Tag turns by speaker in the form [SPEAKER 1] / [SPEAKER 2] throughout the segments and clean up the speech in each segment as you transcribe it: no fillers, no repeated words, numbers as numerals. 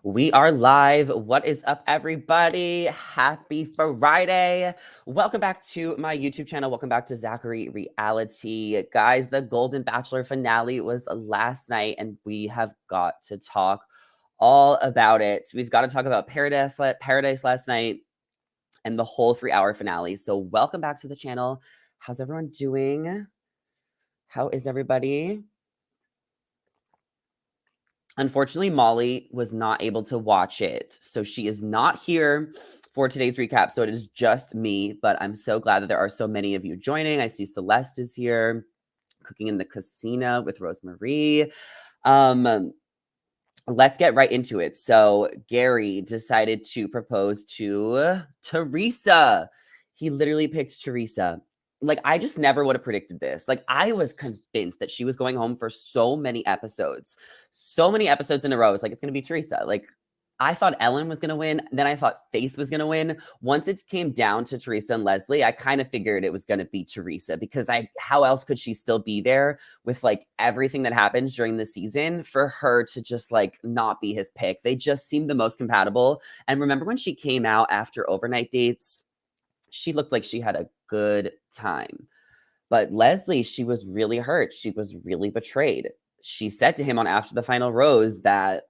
[SPEAKER 1] We are live. What is up, everybody? Happy Friday. Welcome back to my YouTube channel. Welcome back to Zachary Reality. Guys, the Golden Bachelor finale was last night, and we have got to talk all about it. We've got to talk about Paradise last night and the whole 3-hour finale. So welcome back to the channel. How's everyone doing? How is everybody? Unfortunately, Molly was not able to watch it, so she is not here for today's recap. So it is just me, but I'm so glad that there are so many of you joining. I see Celeste is here, cooking in the casino with Rosemarie. Let's get right into it. So Gerry decided to propose to Theresa. He literally picked Theresa. Like, I just never would have predicted this. Like, I was convinced that she was going home for so many episodes in a row. It's like, it's going to be Theresa. Like, I thought Ellen was going to win. Then I thought Faith was going to win. Once it came down to Theresa and Leslie, I kind of figured it was going to be Theresa because how else could she still be there with like everything that happens during the season for her to just like not be his pick? They just seemed the most compatible. And remember when she came out after overnight dates? She looked like she had a good time. But Leslie, she was really hurt. She was really betrayed. She said to him on After the Final Rose that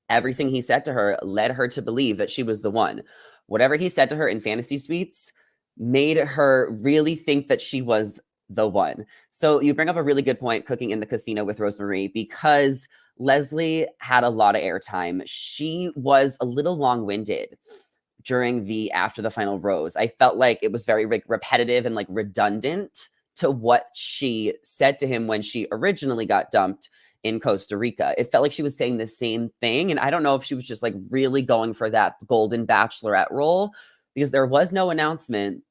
[SPEAKER 1] everything he said to her led her to believe that she was the one. Whatever he said to her in fantasy suites made her really think that she was the one. So you bring up a really good point, cooking in the casino with Rosemarie, because Leslie had a lot of airtime. She was a little long-winded during the After the Final Rose. I felt like it was very repetitive and like redundant to what she said to him when she originally got dumped in Costa Rica. It felt like she was saying the same thing. And I don't know if she was just like really going for that Golden Bachelorette role, because there was no announcement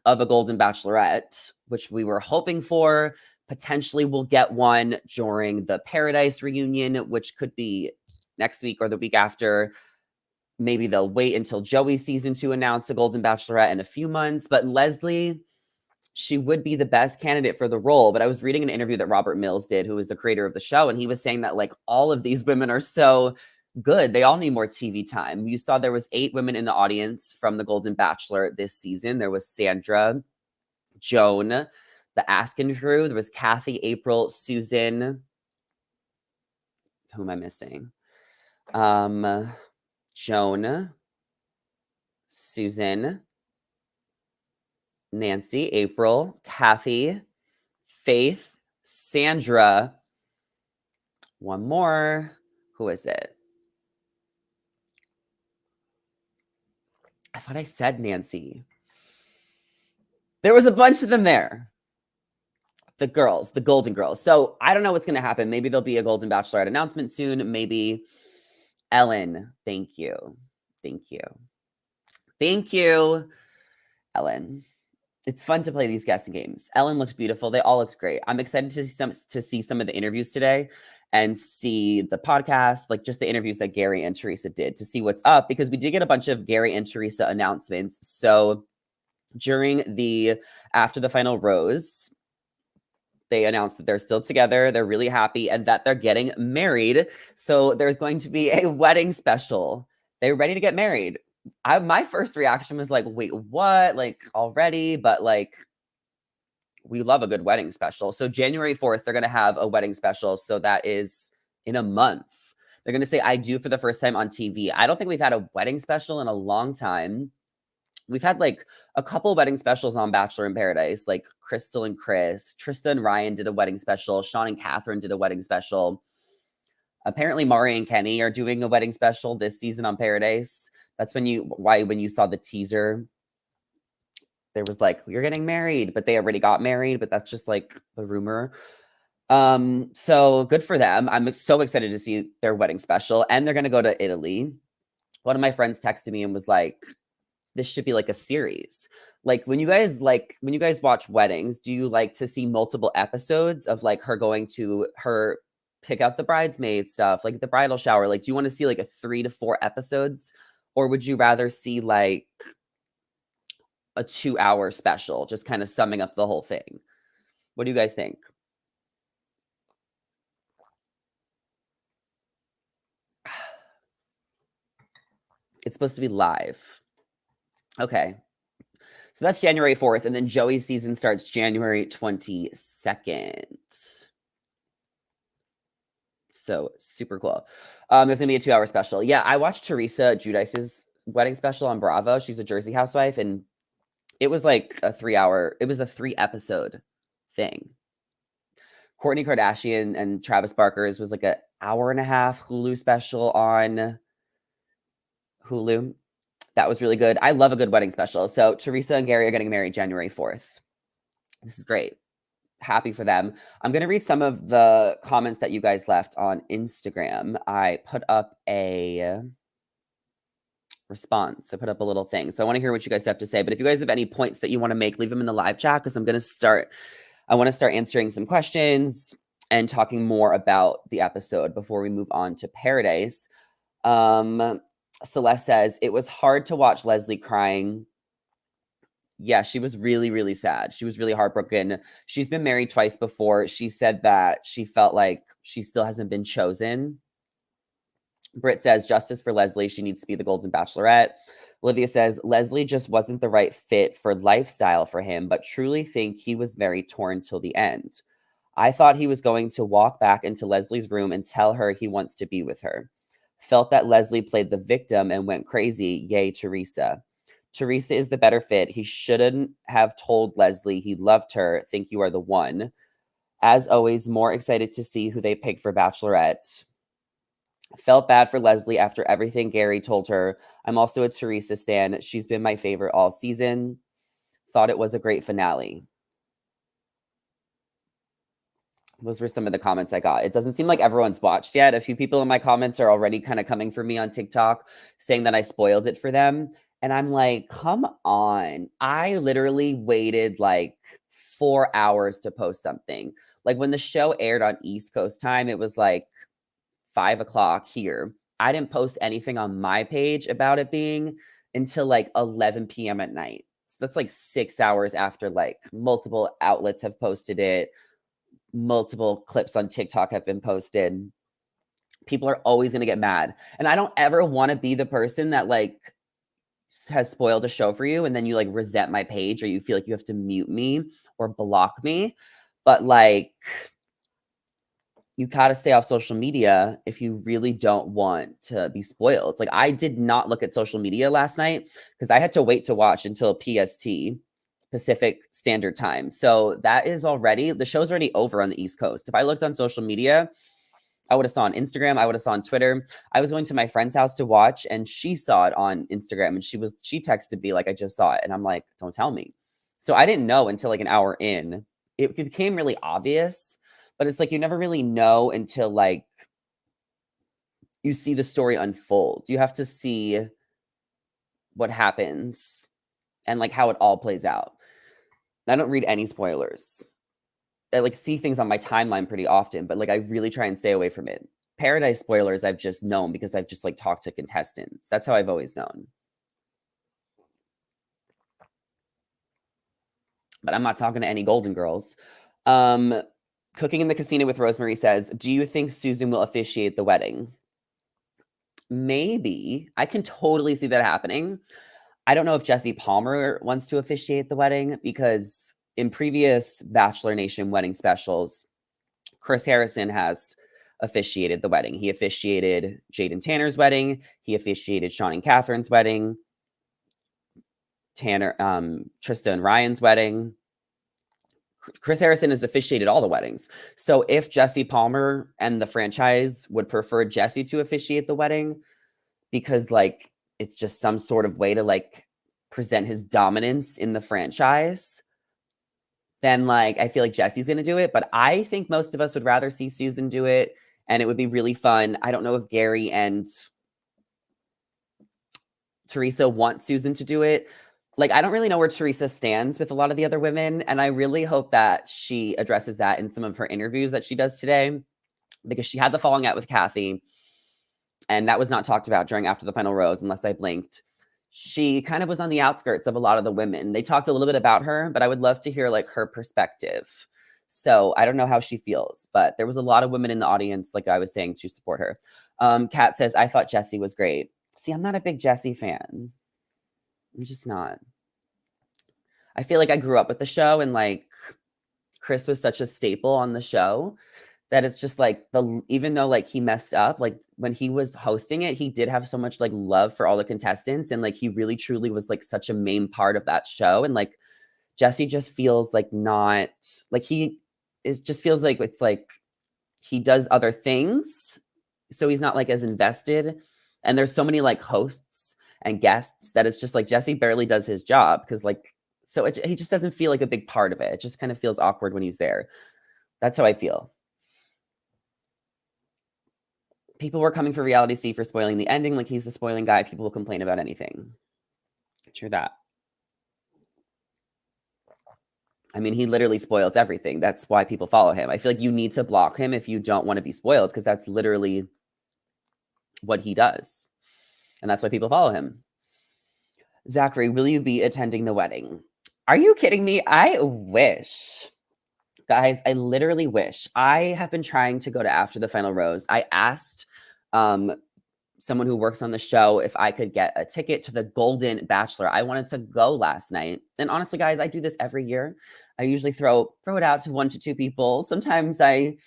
[SPEAKER 1] of a Golden Bachelorette, which we were hoping for. Potentially we'll get one during the Paradise reunion, which could be next week or the week after. Maybe they'll wait until Joey's season to announce the Golden Bachelorette in a few months. But Leslie, she would be the best candidate for the role. But I was reading an interview that Robert Mills did, who is the creator of the show, and he was saying that like all of these women are so good. They all need more TV time. You saw there was 8 women in the audience from the Golden Bachelor this season. There was Sandra, Joan, the Askin crew. There was Kathy, April, Susan. Who am I missing? Joan, Susan, Nancy, April, Kathy, Faith, Sandra. One more. Who is it? I thought I said Nancy. There was a bunch of them there. The girls, the Golden Girls. So I don't know what's going to happen. Maybe there'll be a Golden Bachelorette announcement soon. Maybe Ellen. Thank you. Thank you. Thank you, Ellen. It's fun to play these guessing games. Ellen looked beautiful. They all looked great. I'm excited to see some of the interviews today and see the podcast, like just the interviews that Gerry and Theresa did to see what's up, because we did get a bunch of Gerry and Theresa announcements. So during the After the Final Rose, they announced that they're still together, they're really happy, and that they're getting married. So there's going to be a wedding special. They're ready to get married. My first reaction was like, wait, what? Like already? But like, we love a good wedding special. So January 4th, they're going to have a wedding special. So that is in a month. They're going to say I do for the first time on TV. I don't think we've had a wedding special in a long time. We've had like a couple wedding specials on Bachelor in Paradise, like Crystal and Chris. Trista and Ryan did a wedding special. Sean and Catherine did a wedding special. Apparently Mari and Kenny are doing a wedding special this season on Paradise. That's when you saw the teaser, there was like, you're getting married, but they already got married, but that's just like the rumor. So good for them. I'm so excited to see their wedding special, and they're going to go to Italy. One of my friends texted me and was like, this should be like a series. Like when you guys watch weddings, do you like to see multiple episodes of like her going to her pick out the bridesmaid stuff, like the bridal shower? Like, do you want to see like a 3 to 4 episodes, or would you rather see like a 2-hour special, just kind of summing up the whole thing? What do you guys think? It's supposed to be live. Okay. So that's January 4th. And then Joey's season starts January 22nd. So super cool. There's gonna be a 2-hour special. Yeah, I watched Theresa Giudice's wedding special on Bravo. She's a Jersey housewife, and it was like a 3-hour, it was a 3-episode thing. Kourtney Kardashian and Travis Barker's was like an hour and a half Hulu special on Hulu. That was really good. I love a good wedding special. So Theresa and Gerry are getting married January 4th. This is great. Happy for them. I'm going to read some of the comments that you guys left on Instagram. I put up a response. I put up a little thing. So I want to hear what you guys have to say. But if you guys have any points that you want to make, leave them in the live chat because I want to start answering some questions and talking more about the episode before we move on to Paradise. Celeste says, it was hard to watch Leslie crying. Yeah, she was really, really sad. She was really heartbroken. She's been married twice before. She said that she felt like she still hasn't been chosen. Britt says, justice for Leslie. She needs to be the Golden Bachelorette. Olivia says, Leslie just wasn't the right fit for lifestyle for him, but truly think he was very torn till the end. I thought he was going to walk back into Leslie's room and tell her he wants to be with her. Felt that Leslie played the victim and went crazy. Yay, Theresa. Theresa is the better fit. He shouldn't have told Leslie he loved her. Think you are the one. As always, more excited to see who they pick for Bachelorette. Felt bad for Leslie after everything Gerry told her. I'm also a Theresa stan. She's been my favorite all season. Thought it was a great finale. Those were some of the comments I got. It doesn't seem like everyone's watched yet. A few people in my comments are already kind of coming for me on TikTok saying that I spoiled it for them. And I'm like, come on. I literally waited like 4 hours to post something. Like when the show aired on East Coast time, it was like 5 o'clock here. I didn't post anything on my page about it being until like 11 p.m. at night. So that's like 6 hours after like multiple outlets have posted it. Multiple clips on TikTok have been posted. People are always going to get mad. And I don't ever want to be the person that like has spoiled a show for you and then you like resent my page or you feel like you have to mute me or block me. But like, you got to stay off social media if you really don't want to be spoiled. Like I did not look at social media last night because I had to wait to watch until PST, Pacific Standard Time. So that is already, the show's already over on the East Coast. If I looked on social media, I would have saw on Instagram. I would have saw on Twitter. I was going to my friend's house to watch and she saw it on Instagram and she texted me like, I just saw it. And I'm like, don't tell me. So I didn't know until like an hour in. It became really obvious, but it's like, you never really know until like you see the story unfold. You have to see what happens and like how it all plays out. I don't read any spoilers. I like see things on my timeline pretty often, but like I really try and stay away from it. Paradise spoilers I've just known because I've just like talked to contestants. That's how I've always known. But I'm not talking to any Golden Girls. Cooking in the Casino with Rosemary says, do you think Susan will officiate the wedding? Maybe. I can totally see that happening. I don't know if Jesse Palmer wants to officiate the wedding because in previous Bachelor Nation wedding specials, Chris Harrison has officiated the wedding. He officiated Jade and Tanner's wedding. He officiated Sean and Catherine's wedding. Trista and Ryan's wedding. Chris Harrison has officiated all the weddings. So if Jesse Palmer and the franchise would prefer Jesse to officiate the wedding, because like it's just some sort of way to like present his dominance in the franchise, then like I feel like Jesse's gonna do it. But I think most of us would rather see Susan do it, and it would be really fun. I don't know if Gerry and Theresa want Susan to do it. Like, I don't really know where Theresa stands with a lot of the other women, and I really hope that she addresses that in some of her interviews that she does today, because she had the falling out with Kathy, and that was not talked about after the final rose, unless I blinked. She kind of was on the outskirts of a lot of the women. They talked a little bit about her, but I would love to hear like her perspective. So I don't know how she feels, but there was a lot of women in the audience, like I was saying, to support her. Kat says, I thought Jessie was great. See, I'm not a big Jesse fan. I'm just not. I feel like I grew up with the show and like Chris was such a staple on the show that it's just like even though like he messed up, like when he was hosting it, he did have so much like love for all the contestants and like he really truly was like such a main part of that show. And like Jesse just feels like not like he is just feels like it's like he does other things. So he's not like as invested. And there's so many like hosts and guests that it's just like Jesse barely does his job because like so he just doesn't feel like a big part of it. It just kind of feels awkward when he's there. That's how I feel. People were coming for Reality C for spoiling the ending. Like he's the spoiling guy. People will complain about anything. True that. I mean, he literally spoils everything. That's why people follow him. I feel like you need to block him if you don't want to be spoiled because that's literally what he does. And that's why people follow him. Zachary, will you be attending the wedding? Are you kidding me? I wish. Guys, I literally wish. I have been trying to go to After the Final Rose. I asked someone who works on the show if I could get a ticket to the Golden Bachelor. I wanted to go last night. And honestly, guys, I do this every year. I usually throw it out to 1 to 2 people. Sometimes a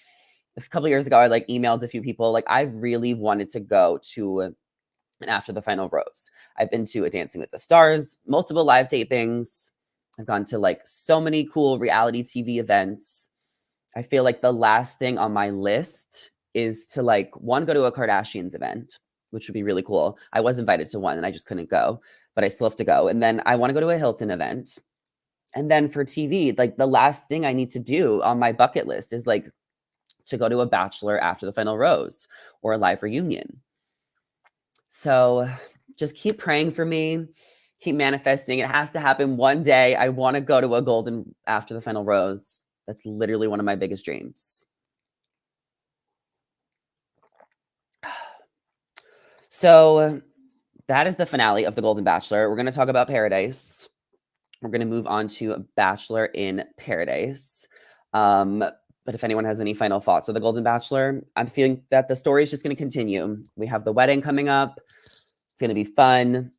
[SPEAKER 1] couple years ago, I like emailed a few people. Like I really wanted to go to an After the Final Rose. I've been to a Dancing with the Stars, multiple live tapings. I've gone to like so many cool reality TV events. I feel like the last thing on my list is to like one, go to a Kardashians event, which would be really cool. I was invited to one and I just couldn't go, but I still have to go. And then I want to go to a Hilton event. And then for TV, like the last thing I need to do on my bucket list is like to go to a Bachelor After the Final Rose or a live reunion. So just keep praying for me. Keep manifesting. It has to happen one day. I want to go to a Golden After the Final Rose. That's literally one of my biggest dreams. So that is the finale of The Golden Bachelor. We're going to talk about Paradise. We're going to move on to Bachelor in Paradise. But if anyone has any final thoughts of The Golden Bachelor, I'm feeling that the story is just going to continue. We have the wedding coming up. It's going to be fun.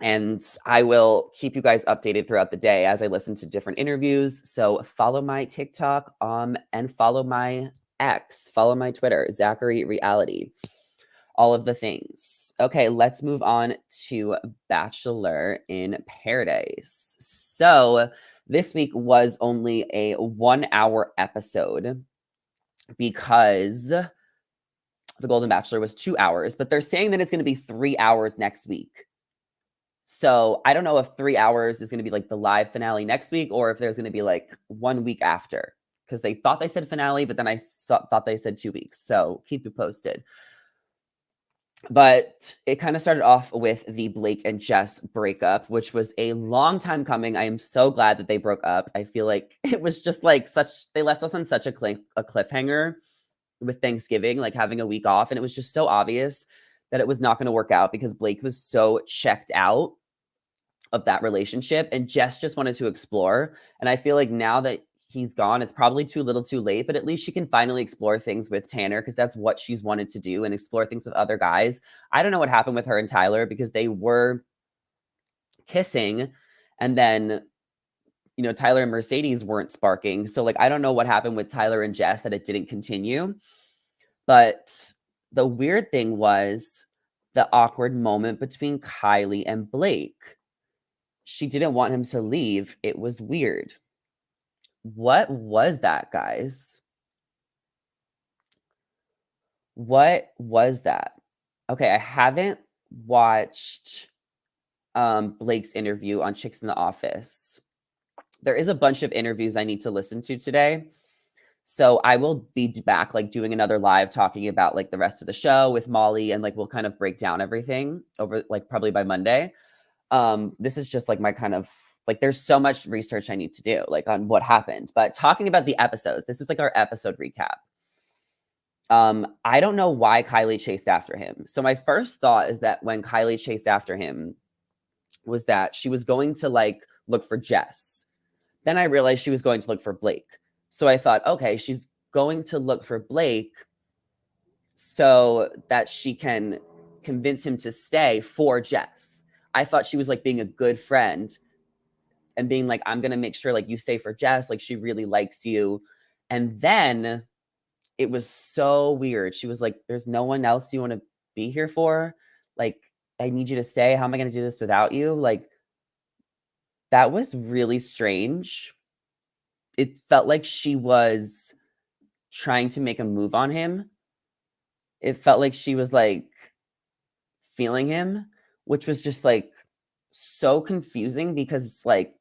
[SPEAKER 1] And I will keep you guys updated throughout the day as I listen to different interviews. So follow my TikTok and follow my X, follow my Twitter, Zachary Reality, all of the things. Okay, let's move on to Bachelor in Paradise. So this week was only a 1-hour episode because The Golden Bachelor was 2 hours, but they're saying that it's going to be 3 hours next week. So I don't know if 3 hours is going to be like the live finale next week or if there's going to be like 1 week after because they thought they said finale, but then I thought they said 2 weeks. So keep you posted. But it kind of started off with the Blake and Jess breakup, which was a long time coming. I am so glad that they broke up. I feel like it was just like they left us on such a cliffhanger with Thanksgiving, like having a week off. And it was just so obvious that it was not going to work out because Blake was so checked out of that relationship and Jess just wanted to explore. And I feel like now that he's gone, it's probably too little too late, but at least she can finally explore things with Tanner because that's what she's wanted to do and explore things with other guys. I don't know what happened with her and Tyler because they were kissing and then, you know, Tyler and Mercedes weren't sparking. So like, I don't know what happened with Tyler and Jess that it didn't continue. But the weird thing was the awkward moment between Kylie and Blake. She didn't want him to leave. It was weird. What was that, guys? What was that? Okay, I haven't watched Blake's interview on Chicks in the Office. There is a bunch of interviews I need to listen to today. So I will be back like doing another live talking about like the rest of the show with Molly and like we'll kind of break down everything over like probably by Monday. This is just like my kind of like there's so much research I need to do like on what happened. But talking about the episodes, this is like our episode recap. I don't know why Kylie chased after him. So my first thought is that when Kylie chased after him was that she was going to like look for Jess. Then I realized she was going to look for Blake. So I thought, okay, she's going to look for Blake so that she can convince him to stay for Jess. I thought she was like being a good friend and being like, I'm going to make sure like you stay for Jess. Like she really likes you. And then it was so weird. She was like, there's no one else you want to be here for. Like, I need you to stay. How am I going to do this without you? Like, that was really strange. It felt like she was trying to make a move on him. It felt like she was like feeling him, which was just like so confusing because like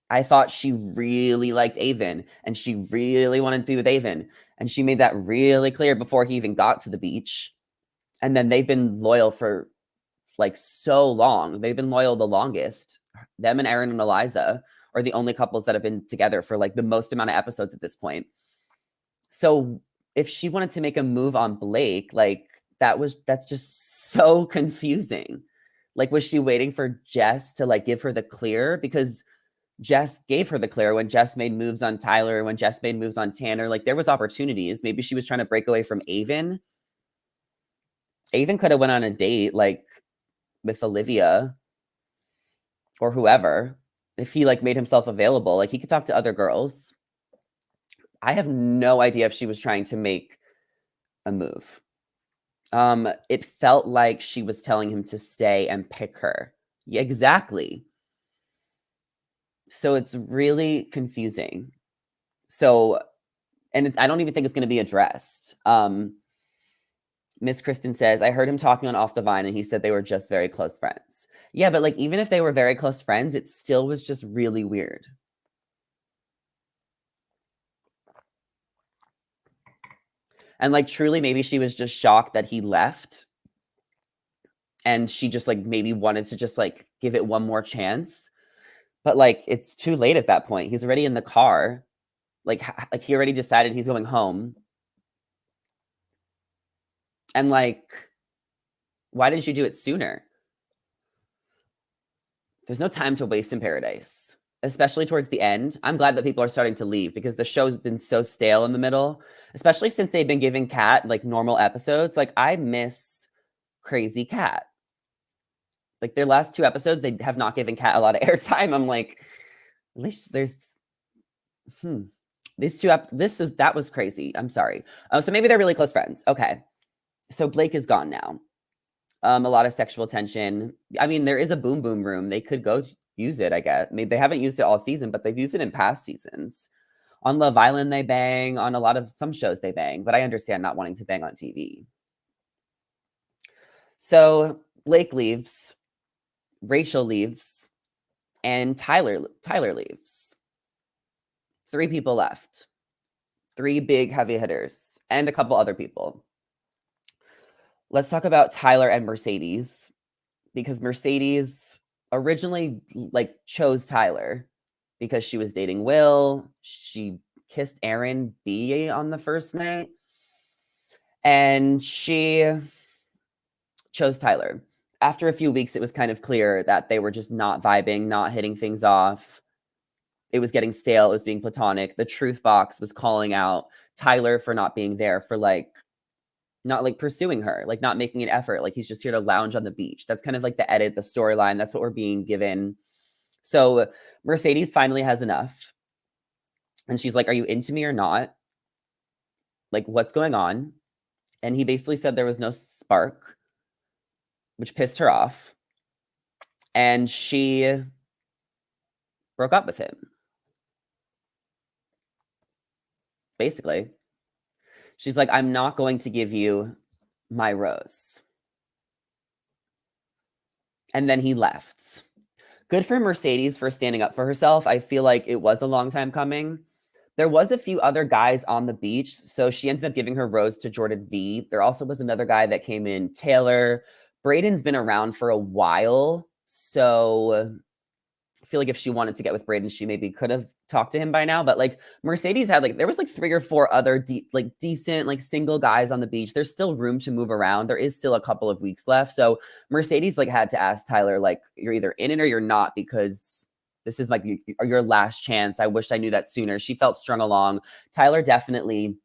[SPEAKER 1] I thought she really liked Avon and she really wanted to be with Avon. And she made that really clear before he even got to the beach. And then they've been loyal for like so long. They've been loyal the longest. Them and Aaron and Eliza are the only couples that have been together for like the most amount of episodes at this point. So if she wanted to make a move on Blake, like that's just so confusing. Like, was she waiting for Jess to like give her the clear? Because Jess gave her the clear when Jess made moves on Tyler, when Jess made moves on Tanner. Like, there was opportunities. Maybe she was trying to break away from Avon. Avon could have went on a date like with Olivia or whoever if he like made himself available. Like, he could talk to other girls. I have no idea if she was trying to make a move. It felt like she was telling him to stay and pick her. Yeah, exactly. So it's really confusing. So, and I don't even think it's going to be addressed. Miss Kristen says, I heard him talking on Off the Vine and he said they were just very close friends. Yeah, but like, even if they were very close friends, it still was just really weird. And like, truly, maybe she was just shocked that he left. And she just like maybe wanted to just like give it one more chance. But like, it's too late at that point. He's already in the car. Like he already decided he's going home. And like, why didn't you do it sooner? There's no time to waste in paradise, especially towards the end. I'm glad that people are starting to leave because the show's been so stale in the middle, especially since they've been giving Kat like normal episodes. Like, I miss Crazy Kat. Like, their last 2 episodes, they have not given Kat a lot of airtime. I'm like, at least there's these two that was crazy. I'm sorry. Oh, so maybe they're really close friends. Okay. So Blake is gone now. A lot of sexual tension. I mean, there is a boom boom room. They could go use it, I guess. I mean, they haven't used it all season, but they've used it in past seasons. On Love Island, they bang. On some shows, they bang. But I understand not wanting to bang on TV. So Blake leaves. Rachel leaves. And Tyler leaves. 3 people left. 3 big heavy hitters. And a couple other people. Let's talk about Tyler and Mercedes, because Mercedes originally like chose Tyler because she was dating Will. She kissed Aaron B on the first night, and she chose Tyler. After a few weeks, it was kind of clear that they were just not vibing, not hitting things off. It was getting stale. It was being platonic. The truth box was calling out Tyler for not being there, for like not like pursuing her, like not making an effort. Like, he's just here to lounge on the beach. That's kind of like the edit, the storyline. That's what we're being given. So Mercedes finally has enough. And she's like, are you into me or not? Like, what's going on? And he basically said there was no spark, which pissed her off. And she broke up with him. Basically. She's like, I'm not going to give you my rose. And then he left. Good for Mercedes for standing up for herself. I feel like it was a long time coming. There was a few other guys on the beach, so she ended up giving her rose to Jordan V. There also was another guy that came in, Taylor. Braden's been around for a while, so I feel like if she wanted to get with Braden, she maybe could have talked to him by now. But like, Mercedes had like, there was like 3 or 4 other decent like single guys on the beach. There's still room to move around. There is still a couple of weeks left. So Mercedes like had to ask Tyler, like, you're either in it or you're not, because this is like your last chance. I wish I knew that sooner. She felt strung along. Tyler definitely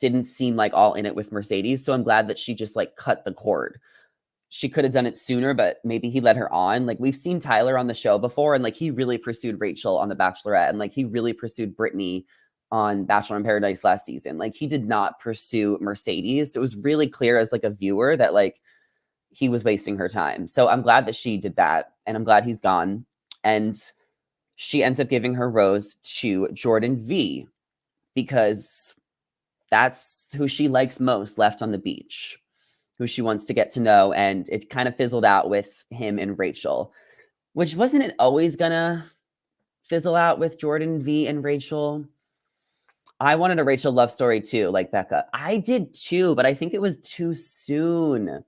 [SPEAKER 1] didn't seem like all in it with Mercedes. So I'm glad that she just like cut the cord. She could have done it sooner, but maybe he led her on. Like we've seen Tyler on the show before, and like he really pursued Rachel on The Bachelorette, and like he really pursued Brittany on Bachelor in Paradise last season. Like he did not pursue Mercedes. So it was really clear as like a viewer that like he was wasting her time. So I'm glad that she did that, and I'm glad he's gone. And she ends up giving her rose to Jordan V because that's who she likes most left on the beach, who she wants to get to know. And it kind of fizzled out with him and Rachel, which wasn't it always gonna fizzle out with Jordan V and Rachel? I wanted a Rachel love story too, like Becca. I did too, but I think it was too soon.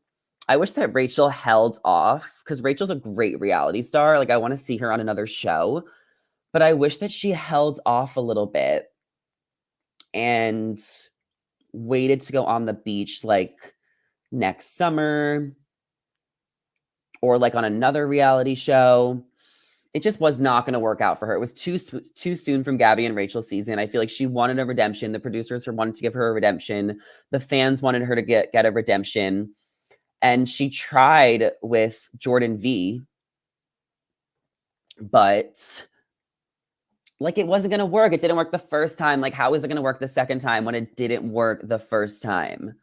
[SPEAKER 1] I wish that Rachel held off because Rachel's a great reality star. Like I want to see her on another show, but I wish that she held off a little bit and waited to go on the beach like next summer or like on another reality show. It just was not going to work out for her. It was too soon from Gabby and Rachel's season. I feel like she wanted a redemption. The producers wanted to give her a redemption. The fans wanted her to get a redemption. And she tried with Jordan V, but like it wasn't going to work. It didn't work the first time. Like how is it going to work the second time when it didn't work the first time?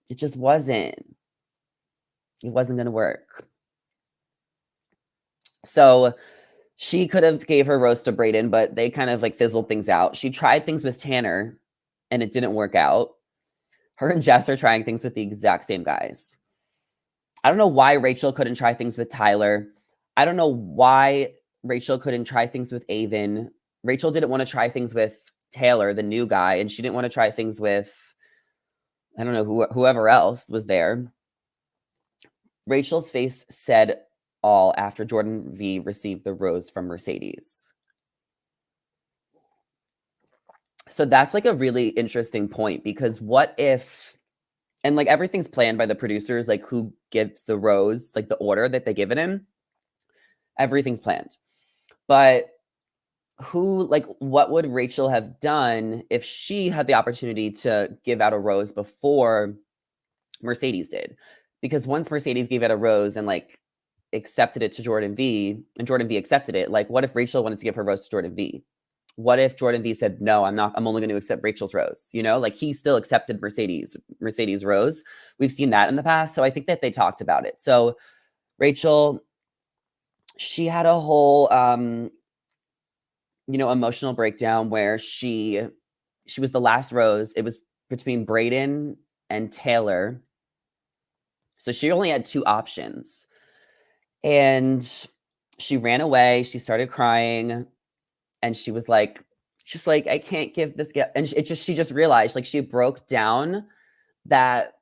[SPEAKER 1] It just wasn't. It wasn't going to work. So she could have gave her rose to Brayden, but they kind of like fizzled things out. She tried things with Tanner and it didn't work out. Her and Jess are trying things with the exact same guys. I don't know why Rachel couldn't try things with Tyler. I don't know why Rachel couldn't try things with Avon. Rachel didn't want to try things with Taylor, the new guy, and she didn't want to try things with, I don't know, whoever else was there. Rachel's face said all after Jordan V received the rose from Mercedes. So that's like a really interesting point because what if, and like everything's planned by the producers, like who gives the rose, like the order that they give it in, everything's planned. But who, like, what would Rachel have done if she had the opportunity to give out a rose before Mercedes did? Because once Mercedes gave out a rose and like accepted it to Jordan V and Jordan V accepted it, like what if Rachel wanted to give her rose to Jordan V? What if Jordan V said, no, I'm only going to accept Rachel's rose? You know, like he still accepted Mercedes rose. We've seen that in the past. So I think that they talked about it. So Rachel, she had a whole, emotional breakdown where she was the last rose. It was between Brayden and Taylor. So she only had two options. And she ran away. She started crying. And she was like, I can't give this gift. And she just realized, like, she broke down that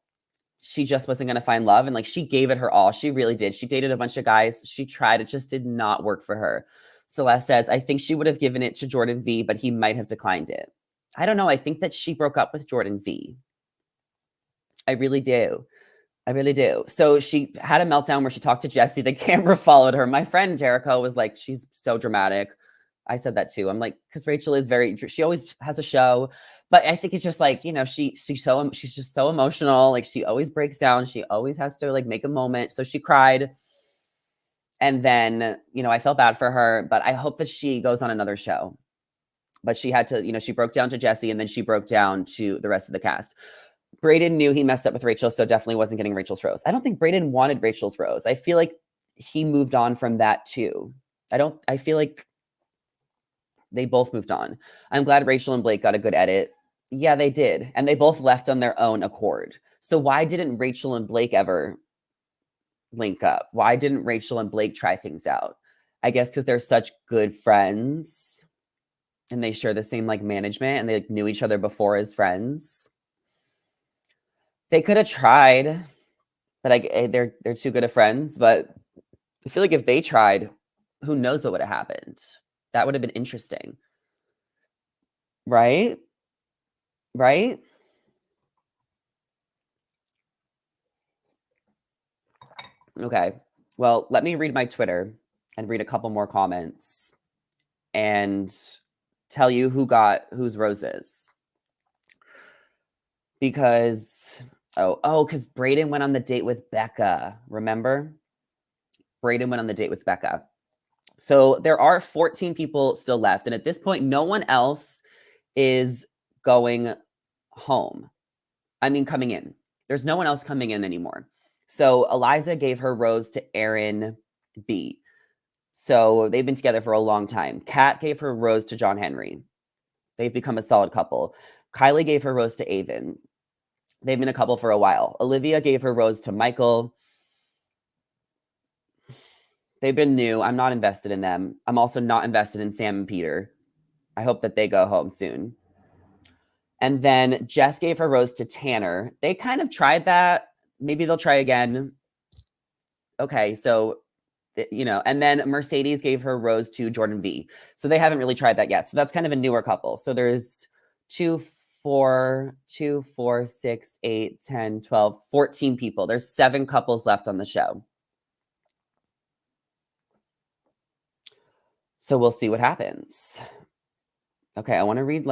[SPEAKER 1] she just wasn't going to find love. And like, she gave it her all. She really did. She dated a bunch of guys. She tried. It just did not work for her. Celeste says, I think she would have given it to Jordan V, but he might have declined it. I don't know. I think that she broke up with Jordan V. I really do. I really do. So she had a meltdown where she talked to Jesse. The camera followed her. My friend Jericho was like, she's so dramatic. I said that too. I'm like, because Rachel is she always has a show, but I think it's just like, she's just so emotional. Like she always breaks down. She always has to like make a moment. So she cried. And then, I felt bad for her, but I hope that she goes on another show. But she had to, she broke down to Jesse and then she broke down to the rest of the cast. Brayden knew he messed up with Rachel, so definitely wasn't getting Rachel's rose. I don't think Brayden wanted Rachel's rose. I feel like he moved on from that too. I feel like they both moved on. I'm glad Rachel and Blake got a good edit. Yeah, they did. And they both left on their own accord. So why didn't Rachel and Blake ever link up? Why didn't Rachel and Blake try things out? I guess because they're such good friends and they share the same like management and they like, knew each other before as friends. They could have tried, but they're too good of friends. But I feel like if they tried, who knows what would have happened? That would have been interesting. Right? Right? Okay. Well, let me read my Twitter and read a couple more comments and tell you who got whose roses. because, because Brayden went on the date with Becca. Remember? Brayden went on the date with Becca. So there are 14 people still left. And at this point, no one else is going home. I mean, coming in. There's no one else coming in anymore. So Eliza gave her rose to Aaron B. So they've been together for a long time. Kat gave her rose to John Henry. They've become a solid couple. Kylie gave her rose to Avon. They've been a couple for a while. Olivia gave her rose to Michael. They've been new. I'm not invested in them. I'm also not invested in Sam and Peter. I hope that they go home soon. And then Jess gave her rose to Tanner. They kind of tried that. Maybe they'll try again. Okay, so, and then Mercedes gave her rose to Jordan V. So they haven't really tried that yet. So that's kind of a newer couple. So there's 2, 4, 6, 8, 10, 12, 14 people. There's 7 couples left on the show. So we'll see what happens. Okay, I want to read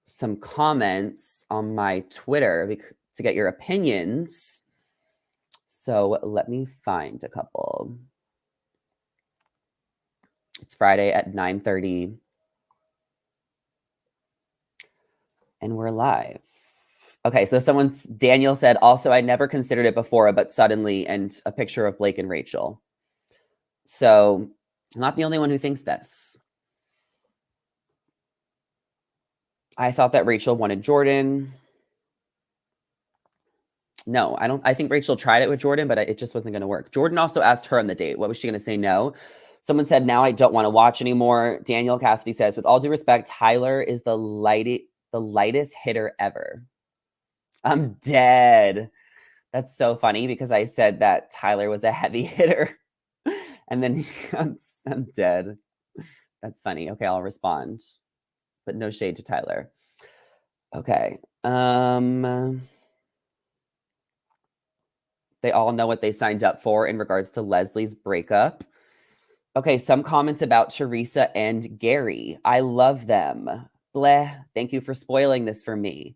[SPEAKER 1] some comments on my Twitter to get your opinions. So let me find a couple. It's Friday at 9:30. And we're live. Okay, so Daniel said, also, I never considered it before, but suddenly, and a picture of Blake and Rachel. So I'm not the only one who thinks this. I thought that Rachel wanted Jordan. No, I think Rachel tried it with Jordan, but it just wasn't going to work. Jordan also asked her on the date. What was she going to say? No. Someone said, now I don't want to watch anymore. Daniel Cassidy says, with all due respect, Tyler is the lightest hitter ever. I'm dead. That's so funny because I said that Tyler was a heavy hitter. And then I'm dead. That's funny. Okay, I'll respond. But no shade to Tyler. Okay. They all know what they signed up for in regards to Leslie's breakup. Okay, some comments about Theresa and Gerry. I love them. Bleh. Thank you for spoiling this for me.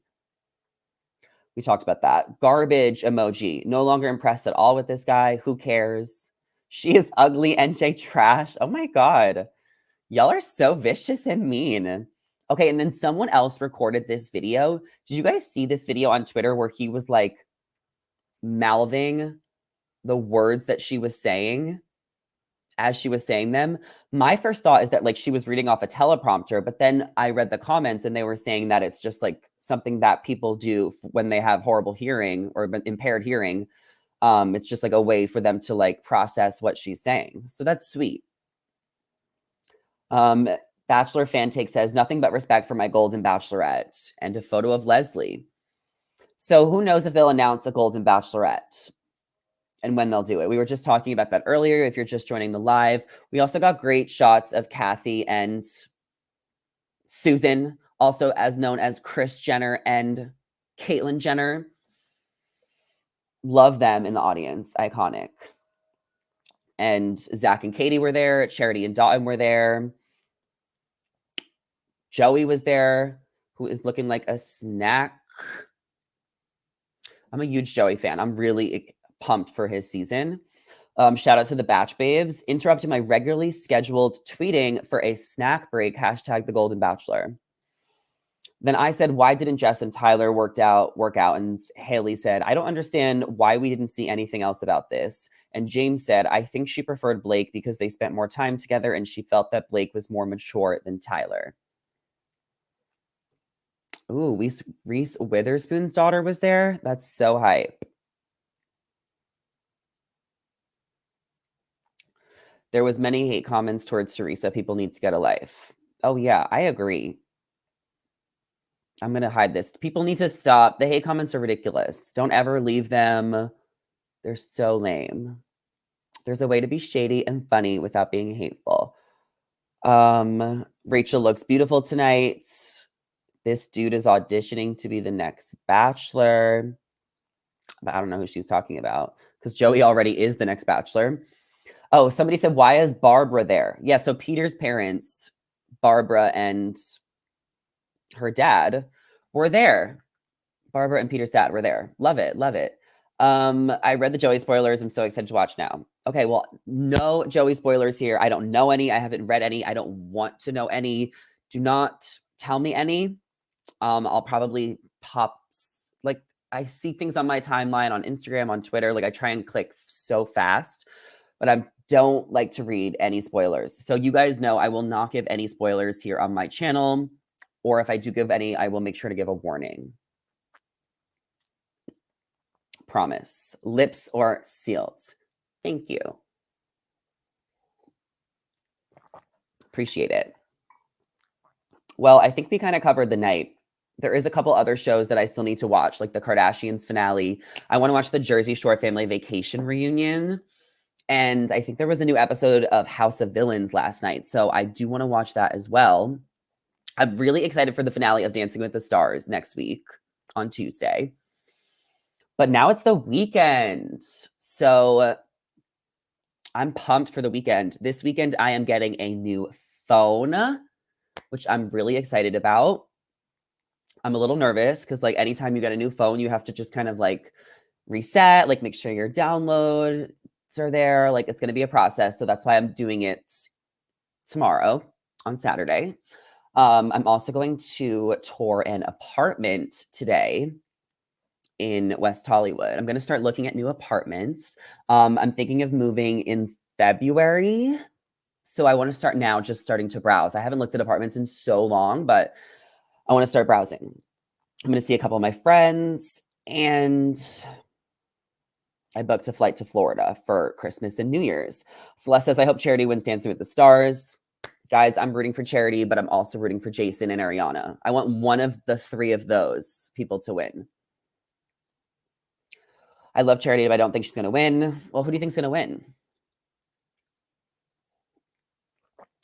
[SPEAKER 1] We talked about that. Garbage emoji. No longer impressed at all with this guy. Who cares? She is ugly. NJ trash. Oh my God. Y'all are so vicious and mean. Okay, and then someone else recorded this video. Did you guys see this video on Twitter where he was mouthing the words that she was saying as she was saying them? My first thought is that she was reading off a teleprompter, but then I read the comments and they were saying that it's just something that people do when they have horrible hearing or impaired hearing. It's just a way for them to process what she's saying. So that's sweet. Bachelor fan take says, nothing but respect for my golden bachelorette, and a photo of Leslie. So who knows if they'll announce a golden bachelorette and when they'll do it. We were just talking about that earlier. If you're just joining the live, we also got great shots of Kathy and Susan, also as known as Kris Jenner and Caitlyn Jenner. Love them in the audience. Iconic. And Zach and Katie were there. Charity and Dotton were there. Joey was there, who is looking like a snack. I'm a huge Joey fan. I'm really pumped for his season. Shout out to the Batch Babes. Interrupting my regularly scheduled tweeting for a snack break. Hashtag the Golden Bachelor. Then I said, why didn't Jess and Tyler work out? And Haley said, I don't understand why we didn't see anything else about this. And James said, I think she preferred Blake because they spent more time together and she felt that Blake was more mature than Tyler. Ooh, Reese Witherspoon's daughter was there. That's so hype. There was many hate comments towards Theresa. People need to get a life. Oh yeah, I agree. I'm going to hide this. People need to stop. The hate comments are ridiculous. Don't ever leave them. They're so lame. There's a way to be shady and funny without being hateful. Rachel looks beautiful tonight. This dude is auditioning to be the next Bachelor. But I don't know who she's talking about because Joey already is the next Bachelor. Oh, somebody said, why is Barbara there? Yeah, so Peter's parents, Barbara and her dad, were there. Barbara and Peter Stat were there. Love it. Love it. I read the Joey spoilers. I'm so excited to watch now. Okay, well, no Joey spoilers here. I don't know any. I haven't read any. I don't want to know any. Do not tell me any. I'll probably pop, like, I see things on my timeline on Instagram, on Twitter. Like, I try and click so fast, but I don't like to read any spoilers. So you guys know I will not give any spoilers here on my channel. Or if I do give any, I will make sure to give a warning. Promise. Lips are sealed. Thank you. Appreciate it. Well, I think we kind of covered the night. There is a couple other shows that I still need to watch, like the Kardashians finale. I want to watch the Jersey Shore Family Vacation reunion. And I think there was a new episode of House of Villains last night. So I do want to watch that as well. I'm really excited for the finale of Dancing with the Stars next week on Tuesday. But now it's the weekend. So I'm pumped for the weekend. This weekend, I am getting a new phone, which I'm really excited about. I'm a little nervous because, like, anytime you get a new phone, you have to just kind of like reset, like make sure your downloads are there. Like, it's going to be a process. So that's why I'm doing it tomorrow on Saturday. I'm also going to tour an apartment today in West Hollywood. I'm going to start looking at new apartments. I'm thinking of moving in February. So I want to start now, just starting to browse. I haven't looked at apartments in so long, but I want to start browsing. I'm going to see a couple of my friends, and I booked a flight to Florida for Christmas and New Year's. Celeste says, I hope Charity wins Dancing with the Stars. Guys, I'm rooting for Charity, but I'm also rooting for Jason and Ariana. I want one of the three of those people to win. I love Charity, but I don't think she's going to win. Well, who do you think's going to win?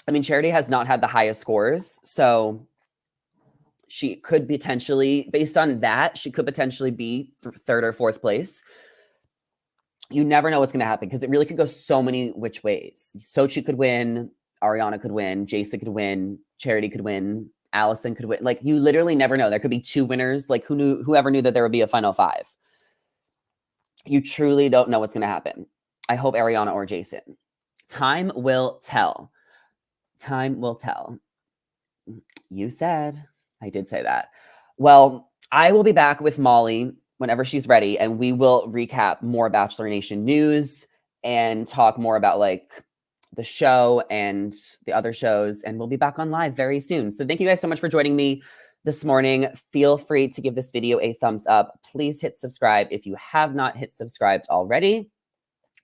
[SPEAKER 1] I mean, Charity has not had the highest scores, so she could potentially, based on that, she could potentially be third or fourth place. You never know what's going to happen because it really could go so many which ways. Sochi could win, Ariana could win, Jason could win, Charity could win, Allison could win. Like, you literally never know. There could be two winners. Like, whoever knew that there would be a final five? You truly don't know what's going to happen. I hope Ariana or Jason. Time will tell. Time will tell. You said. I did say that. Well, I will be back with Molly whenever she's ready, and we will recap more Bachelor Nation news and talk more about, like, the show and the other shows, and we'll be back on live very soon. So thank you guys so much for joining me this morning. Feel free to give this video a thumbs up. Please hit subscribe if you have not hit subscribed already.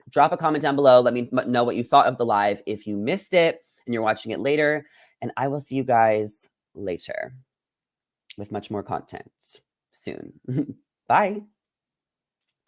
[SPEAKER 1] Drop a comment down below. Let me know what you thought of the live if you missed it and you're watching it later. And I will see you guys later with much more content soon. Bye.